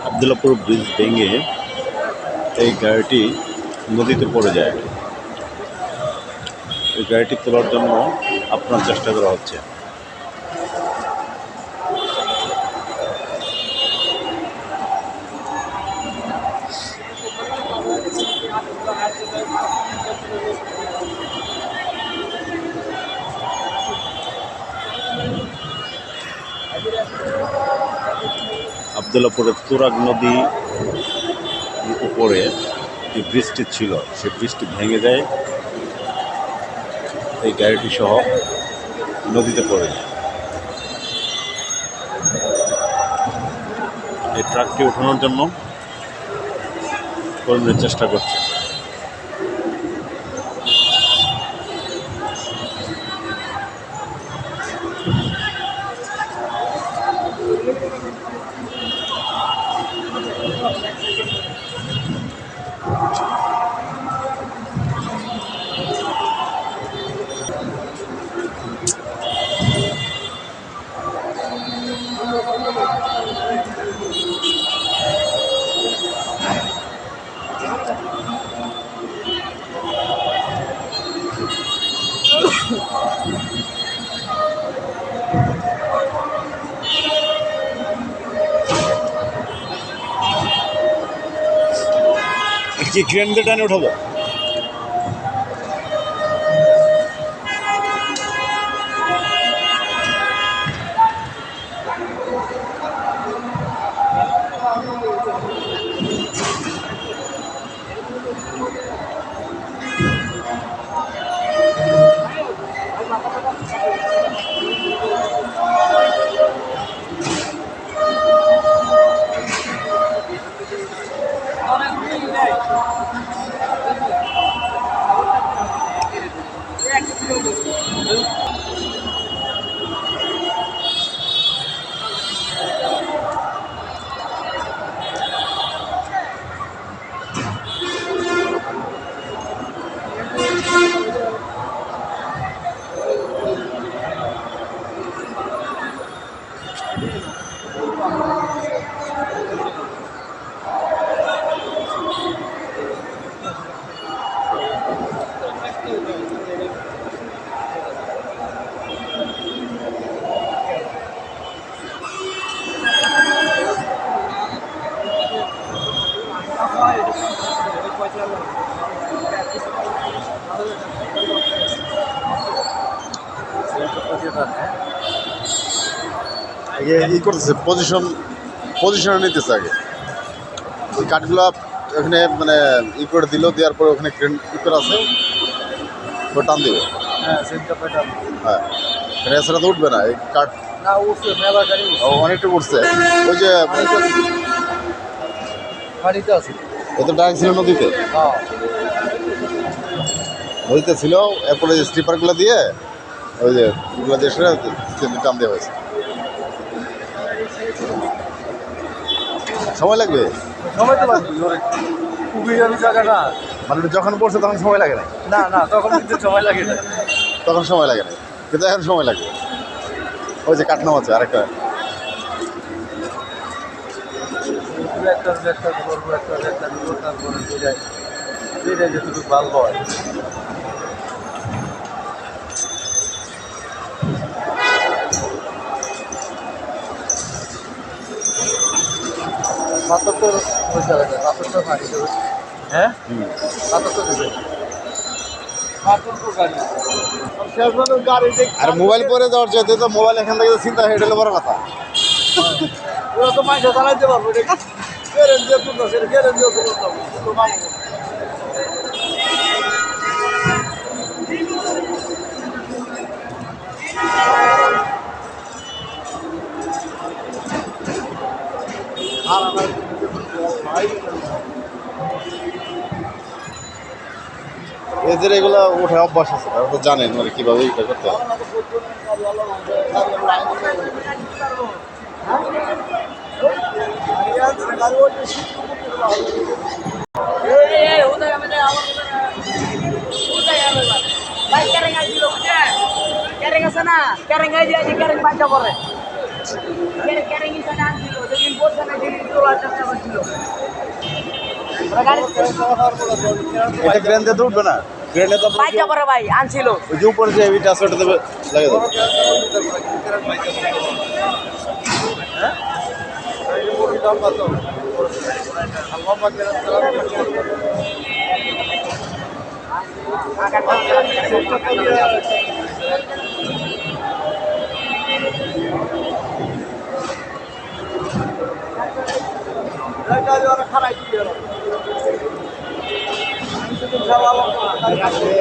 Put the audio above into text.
Abdullahpur bridge ভেঙে এই গাড়িটি নদীতে পড়ে যায়। এই গাড়িটি তোলার জন্য আপনার চেষ্টা করা হচ্ছে। আবদুল্লাপুরের তুরাগ নদী উপরে যে ব্রিজটি ছিল সেই ব্রিজটি ভেঙে যায়, এই গাড়িটি সহ নদীতে পড়ে যায়। এই ট্রাকটি ওঠানোর জন্য কর্মীরা চেষ্টা করছে। কি ক্রেন দিয়ে টানে উঠাবো? ই করতেছে, পজিশনে নিতেছে আগে। ওই কাঠগুলো ওখানে মানে ই করে দিল, দেওয়ার পরে ওখানে ক্রেন করে আছে, তো টান দিবে। হ্যাঁ, এছাড়া তো উঠবে না এই কাঠ। অনেকটা উঠছে। ওই যে এত ডাইরেক্ট ছিল নদীতে, নদীতে ছিল। এরপরে স্লিপারগুলো দিয়ে ওই যে ওগুলো দিয়ে টান দেওয়া হয়েছে। সময় লাগবে, সময় তো লাগবে। জায়গাটা মানে যখন পড়ছে তখন সময় লাগে না। না না, তখন কিন্তু সময় লাগে না। তখন সময় লাগে না, কিন্তু এখন সময় লাগে। ওই যে কাঠ নামাচ্ছে আরেকটা। একটা করবো, একটা দিব, তারপরে যেটাই যেটুকু ভালো হয়। পাথর তো ওই জায়গাটা, পাথরটা মাটি দেবে। হ্যাঁ, পাথর তো দেবে। গাড়ি আর মোবাইল পরে যাওয়ার চাইতে তো মোবাইল এখান থেকে চিন্তা হয়ে গেলে বড় কথা। ওরা তো মাইসা চালাইতে পারবো এটা গেরেন দিয়ে তুলতেছে গেরেন দিয়ে তুলতাম এদের এগুলো উঠে অভ্যাস আছে, তারা তো জানেন মানে কীভাবে এটা করতে হয়। Kering sana, kering aja kering baca kore. Kering di sana dulu, jadi bos sana jadi itu aja sama dulu. এটা গ্রেনতে তো উঠবে না, গ্রেনে তো Baca kore ভাই, আনছিল। ওই যে উপরে যে এটা আছে ওটাতে লাগে দেবে। খারাই